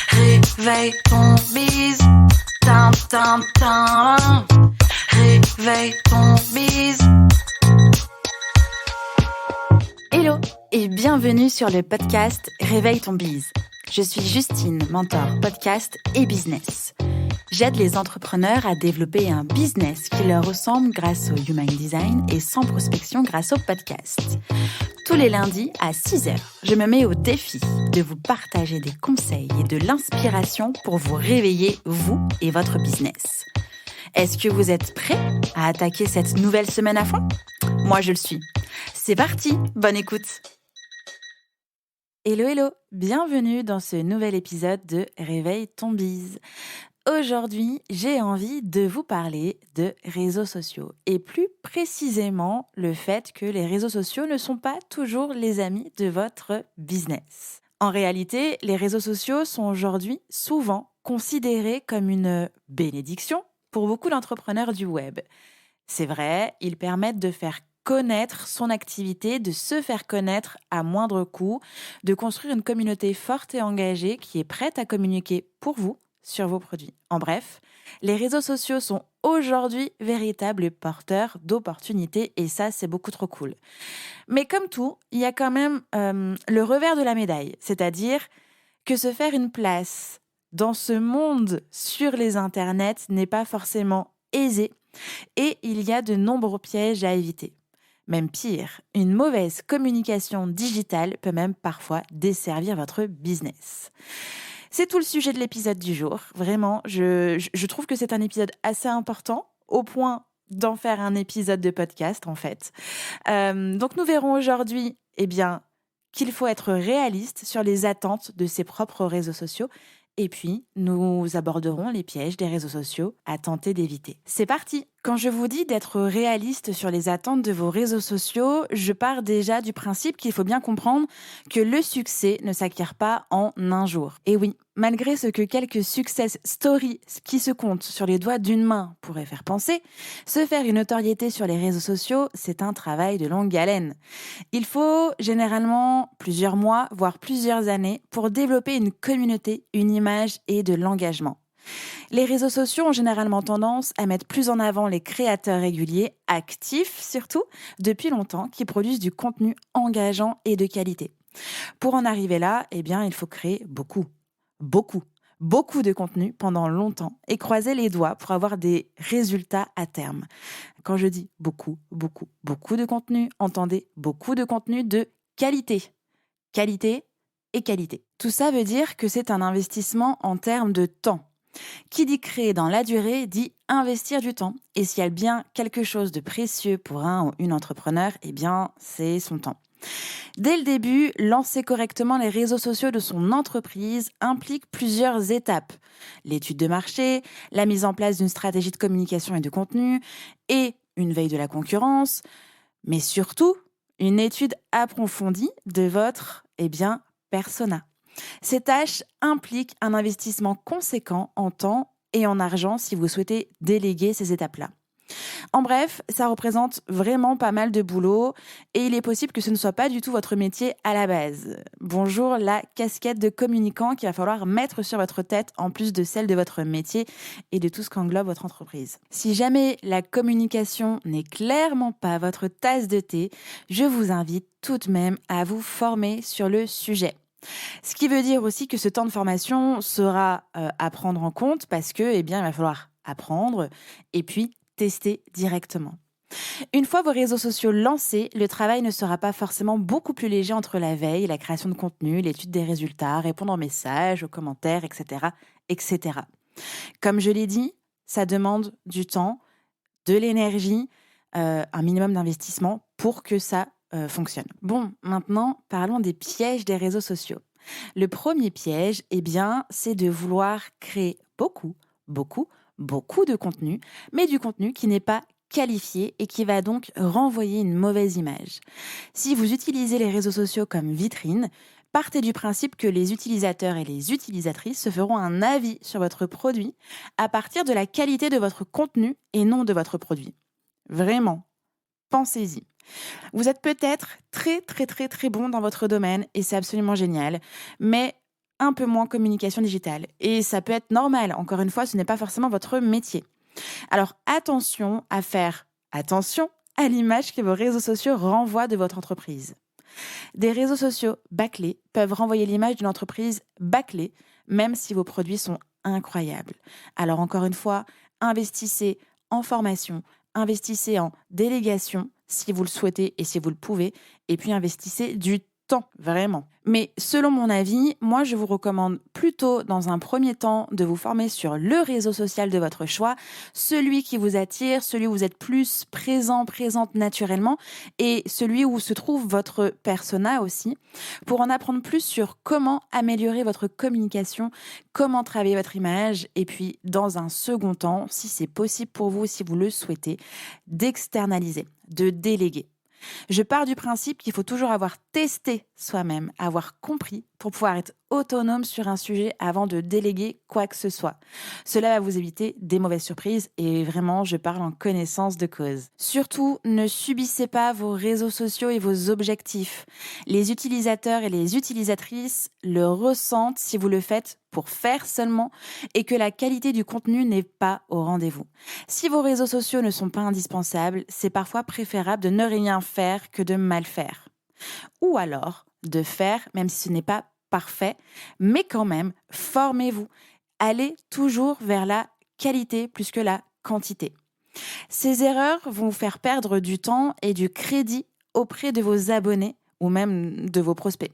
Réveille ton bise, tin tin tin. Réveille ton bise. Hello et bienvenue sur le podcast Réveille ton bise. Je suis Justine, mentor podcast et business. J'aide les entrepreneurs à développer un business qui leur ressemble grâce au Human Design et sans prospection grâce au podcast. Tous les lundis à 6h, je me mets au défi de vous partager des conseils et de l'inspiration pour vous réveiller, vous et votre business. Est-ce que vous êtes prêts à attaquer cette nouvelle semaine à fond ? Moi, je le suis. C'est parti, bonne écoute. Hello, bienvenue dans ce nouvel épisode de Réveille ton bise. Aujourd'hui, j'ai envie de vous parler de réseaux sociaux et plus précisément le fait que les réseaux sociaux ne sont pas toujours les amis de votre business. En réalité, les réseaux sociaux sont aujourd'hui souvent considérés comme une bénédiction pour beaucoup d'entrepreneurs du web. C'est vrai, ils permettent de faire connaître son activité, de se faire connaître à moindre coût, de construire une communauté forte et engagée qui est prête à communiquer pour vous sur vos produits. En bref, les réseaux sociaux sont aujourd'hui véritables porteurs d'opportunités et ça, c'est beaucoup trop cool. Mais comme tout, il y a quand même le revers de la médaille, c'est-à-dire que se faire une place dans ce monde sur les internets n'est pas forcément aisé et il y a de nombreux pièges à éviter. Même pire, une mauvaise communication digitale peut même parfois desservir votre business. C'est tout le sujet de l'épisode du jour. Vraiment, je trouve que c'est un épisode assez important, au point d'en faire un épisode de podcast, en fait. Donc, nous verrons aujourd'hui, qu'il faut être réaliste sur les attentes de ses propres réseaux sociaux. Et puis, nous aborderons les pièges des réseaux sociaux à tenter d'éviter. C'est parti! Quand je vous dis d'être réaliste sur les attentes de vos réseaux sociaux, je pars déjà du principe qu'il faut bien comprendre que le succès ne s'acquiert pas en un jour. Et oui, malgré ce que quelques success stories qui se comptent sur les doigts d'une main pourraient faire penser, se faire une notoriété sur les réseaux sociaux, c'est un travail de longue haleine. Il faut généralement plusieurs mois, voire plusieurs années pour développer une communauté, une image et de l'engagement. Les réseaux sociaux ont généralement tendance à mettre plus en avant les créateurs réguliers, actifs surtout, depuis longtemps, qui produisent du contenu engageant et de qualité. Pour en arriver là, il faut créer beaucoup de contenu pendant longtemps et croiser les doigts pour avoir des résultats à terme. Quand je dis beaucoup de contenu, entendez beaucoup de contenu de qualité. Qualité et qualité. Tout ça veut dire que c'est un investissement en termes de temps. Qui dit créer dans la durée dit investir du temps. Et s'il y a bien quelque chose de précieux pour un ou une entrepreneur, c'est son temps. Dès le début, lancer correctement les réseaux sociaux de son entreprise implique plusieurs étapes. L'étude de marché, la mise en place d'une stratégie de communication et de contenu, et une veille de la concurrence, mais surtout une étude approfondie de votre persona. Ces tâches impliquent un investissement conséquent en temps et en argent si vous souhaitez déléguer ces étapes-là. En bref, ça représente vraiment pas mal de boulot et il est possible que ce ne soit pas du tout votre métier à la base. Bonjour la casquette de communicant qu'il va falloir mettre sur votre tête en plus de celle de votre métier et de tout ce qu'englobe votre entreprise. Si jamais la communication n'est clairement pas votre tasse de thé, je vous invite tout de même à vous former sur le sujet. Ce qui veut dire aussi que ce temps de formation sera à prendre en compte parce que, il va falloir apprendre et puis tester directement. Une fois vos réseaux sociaux lancés, le travail ne sera pas forcément beaucoup plus léger entre la veille, la création de contenu, l'étude des résultats, répondre aux messages, aux commentaires, etc., etc. Comme je l'ai dit, ça demande du temps, de l'énergie, un minimum d'investissement pour que ça fonctionne. Bon, maintenant, parlons des pièges des réseaux sociaux. Le premier piège, c'est de vouloir créer beaucoup de contenu, mais du contenu qui n'est pas qualifié et qui va donc renvoyer une mauvaise image. Si vous utilisez les réseaux sociaux comme vitrine, partez du principe que les utilisateurs et les utilisatrices se feront un avis sur votre produit à partir de la qualité de votre contenu et non de votre produit. Vraiment, pensez-y. Vous êtes peut-être très, très, très, très bon dans votre domaine et c'est absolument génial, mais un peu moins communication digitale. Et ça peut être normal. Encore une fois, ce n'est pas forcément votre métier. Alors attention à faire attention à l'image que vos réseaux sociaux renvoient de votre entreprise. Des réseaux sociaux bâclés peuvent renvoyer l'image d'une entreprise bâclée, même si vos produits sont incroyables. Alors encore une fois, investissez en formation, investissez en délégation si vous le souhaitez et si vous le pouvez, et puis investissez du temps, vraiment. Mais selon mon avis, moi je vous recommande plutôt dans un premier temps de vous former sur le réseau social de votre choix, celui qui vous attire, celui où vous êtes plus présente naturellement et celui où se trouve votre persona aussi, pour en apprendre plus sur comment améliorer votre communication, comment travailler votre image et puis dans un second temps, si c'est possible pour vous, si vous le souhaitez, d'externaliser, de déléguer. Je pars du principe qu'il faut toujours avoir testé soi-même, avoir compris pour pouvoir être autonome sur un sujet avant de déléguer quoi que ce soit. Cela va vous éviter des mauvaises surprises et vraiment, je parle en connaissance de cause. Surtout, ne subissez pas vos réseaux sociaux et vos objectifs. Les utilisateurs et les utilisatrices le ressentent si vous le faites pour faire seulement et que la qualité du contenu n'est pas au rendez-vous. Si vos réseaux sociaux ne sont pas indispensables, c'est parfois préférable de ne rien faire que de mal faire. Ou alors de faire, même si ce n'est pas parfait, mais quand même, formez-vous. Allez toujours vers la qualité plus que la quantité. Ces erreurs vont vous faire perdre du temps et du crédit auprès de vos abonnés ou même de vos prospects.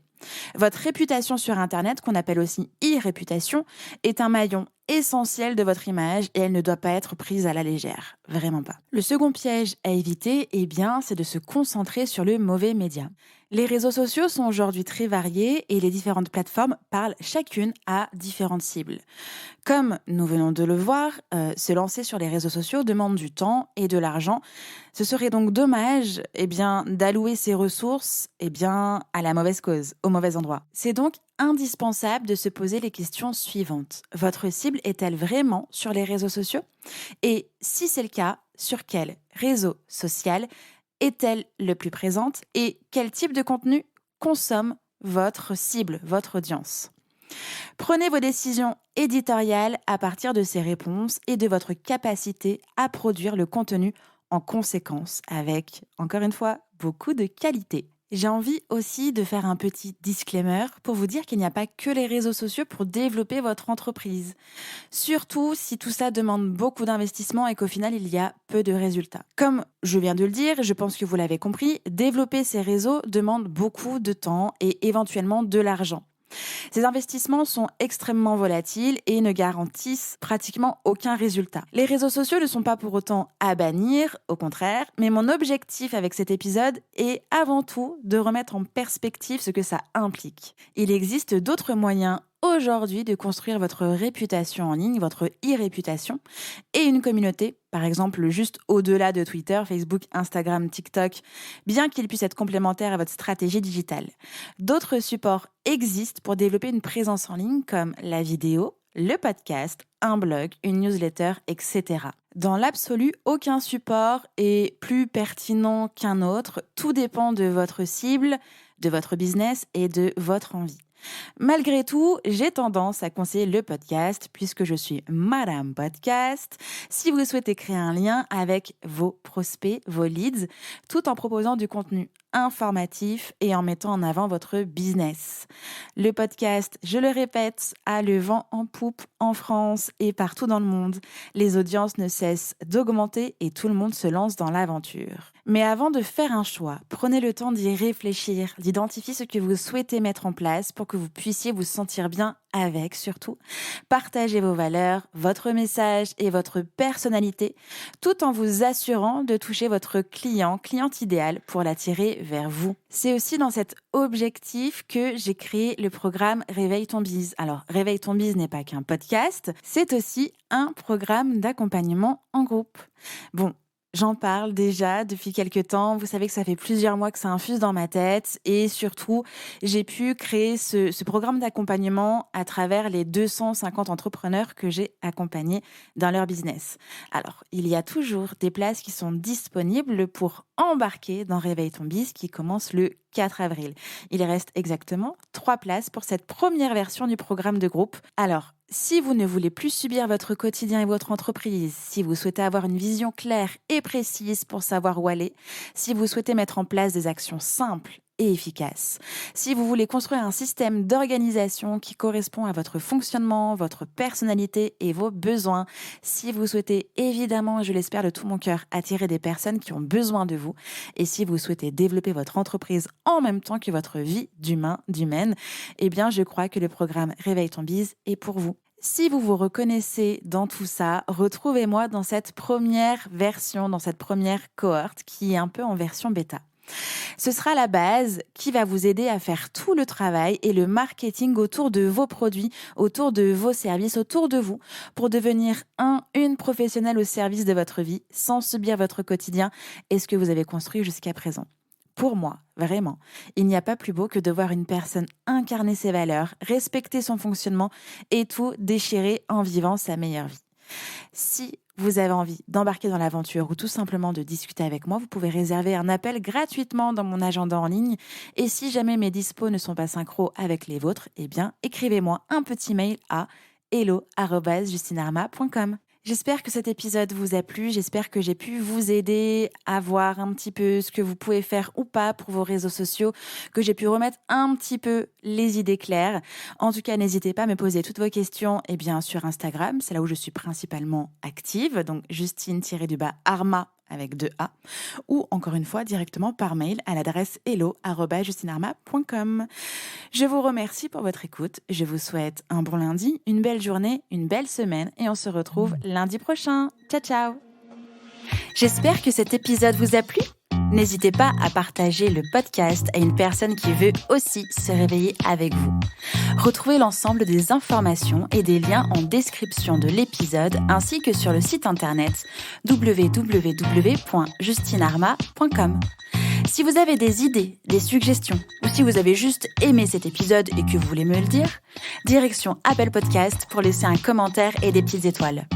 Votre réputation sur Internet, qu'on appelle aussi e-réputation, est un maillon essentiel de votre image et elle ne doit pas être prise à la légère. Vraiment pas. Le second piège à éviter, c'est de se concentrer sur le mauvais média. Les réseaux sociaux sont aujourd'hui très variés et les différentes plateformes parlent chacune à différentes cibles. Comme nous venons de le voir, se lancer sur les réseaux sociaux demande du temps et de l'argent. Ce serait donc dommage d'allouer ces ressources à la mauvaise cause, au mauvais endroit. C'est donc indispensable de se poser les questions suivantes. Votre cible est-elle vraiment sur les réseaux sociaux ? Et si c'est le cas, sur quel réseau social est-elle le plus présente et quel type de contenu consomme votre cible, votre audience ? Prenez vos décisions éditoriales à partir de ces réponses et de votre capacité à produire le contenu en conséquence avec, encore une fois, beaucoup de qualité. J'ai envie aussi de faire un petit disclaimer pour vous dire qu'il n'y a pas que les réseaux sociaux pour développer votre entreprise. Surtout si tout ça demande beaucoup d'investissement et qu'au final, il y a peu de résultats. Comme je viens de le dire, je pense que vous l'avez compris, développer ces réseaux demande beaucoup de temps et éventuellement de l'argent. Ces investissements sont extrêmement volatiles et ne garantissent pratiquement aucun résultat. Les réseaux sociaux ne sont pas pour autant à bannir, au contraire, mais mon objectif avec cet épisode est avant tout de remettre en perspective ce que ça implique. Il existe d'autres moyens aujourd'hui de construire votre réputation en ligne, votre e-réputation, et une communauté, par exemple juste au-delà de Twitter, Facebook, Instagram, TikTok, bien qu'ils puissent être complémentaires à votre stratégie digitale. D'autres supports existent pour développer une présence en ligne comme la vidéo, le podcast, un blog, une newsletter, etc. Dans l'absolu, aucun support est plus pertinent qu'un autre. Tout dépend de votre cible, de votre business et de votre envie. Malgré tout, j'ai tendance à conseiller le podcast puisque je suis Madame Podcast si vous souhaitez créer un lien avec vos prospects, vos leads, tout en proposant du contenu informatif et en mettant en avant votre business. Le podcast, je le répète, a le vent en poupe en France et partout dans le monde. Les audiences ne cessent d'augmenter et tout le monde se lance dans l'aventure. Mais avant de faire un choix, prenez le temps d'y réfléchir, d'identifier ce que vous souhaitez mettre en place pour que vous puissiez vous sentir bien avec, surtout. Partagez vos valeurs, votre message et votre personnalité, tout en vous assurant de toucher votre cliente idéale pour l'attirer vers vous. C'est aussi dans cet objectif que j'ai créé le programme Réveille ton Biz. Alors, Réveille ton Biz n'est pas qu'un podcast, c'est aussi un programme d'accompagnement en groupe. Bon, J'en parle déjà depuis quelques temps. Vous savez que ça fait plusieurs mois que ça infuse dans ma tête et surtout, j'ai pu créer ce programme d'accompagnement à travers les 250 entrepreneurs que j'ai accompagnés dans leur business. Alors, il y a toujours des places qui sont disponibles pour embarquer dans Réveille ton Biz qui commence le 4 avril. Il reste exactement 3 places pour cette première version du programme de groupe. Alors, si vous ne voulez plus subir votre quotidien et votre entreprise, si vous souhaitez avoir une vision claire et précise pour savoir où aller, si vous souhaitez mettre en place des actions simples et efficaces, si vous voulez construire un système d'organisation qui correspond à votre fonctionnement, votre personnalité et vos besoins, si vous souhaitez évidemment, je l'espère de tout mon cœur, attirer des personnes qui ont besoin de vous et si vous souhaitez développer votre entreprise en même temps que votre vie d'humaine, eh bien je crois que le programme Réveille ton Biz est pour vous. Si vous vous reconnaissez dans tout ça, retrouvez-moi dans cette première version, dans cette première cohorte qui est un peu en version bêta. Ce sera la base qui va vous aider à faire tout le travail et le marketing autour de vos produits, autour de vos services, autour de vous, pour devenir une professionnelle au service de votre vie, sans subir votre quotidien et ce que vous avez construit jusqu'à présent. Pour moi, vraiment, il n'y a pas plus beau que de voir une personne incarner ses valeurs, respecter son fonctionnement et tout déchirer en vivant sa meilleure vie. Si vous avez envie d'embarquer dans l'aventure ou tout simplement de discuter avec moi, vous pouvez réserver un appel gratuitement dans mon agenda en ligne. Et si jamais mes dispos ne sont pas synchro avec les vôtres, eh bien, écrivez-moi un petit mail à hello@justinarma.com. J'espère que cet épisode vous a plu, j'espère que j'ai pu vous aider à voir un petit peu ce que vous pouvez faire ou pas pour vos réseaux sociaux, que j'ai pu remettre un petit peu les idées claires. En tout cas, n'hésitez pas à me poser toutes vos questions sur Instagram, c'est là où je suis principalement active, donc Justine-Arma avec 2 A, ou encore une fois directement par mail à l'adresse hello@justinarma.com. Je vous remercie pour votre écoute, je vous souhaite un bon lundi, une belle journée, une belle semaine et on se retrouve lundi prochain. Ciao ciao. J'espère que cet épisode vous a plu. N'hésitez pas à partager le podcast à une personne qui veut aussi se réveiller avec vous. Retrouvez l'ensemble des informations et des liens en description de l'épisode ainsi que sur le site internet www.justinarma.com. Si vous avez des idées, des suggestions ou si vous avez juste aimé cet épisode et que vous voulez me le dire, direction Apple Podcast pour laisser un commentaire et des petites étoiles.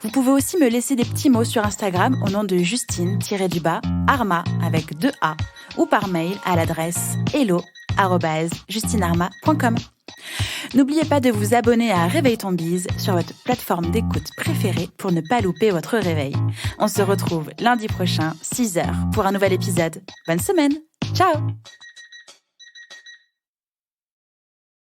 Vous pouvez aussi me laisser des petits mots sur Instagram au nom de Justine-Arma avec 2 A ou par mail à l'adresse hello@justinarma.com. N'oubliez pas de vous abonner à Réveille ton Biz sur votre plateforme d'écoute préférée pour ne pas louper votre réveil. On se retrouve lundi prochain, 6h, pour un nouvel épisode. Bonne semaine. Ciao!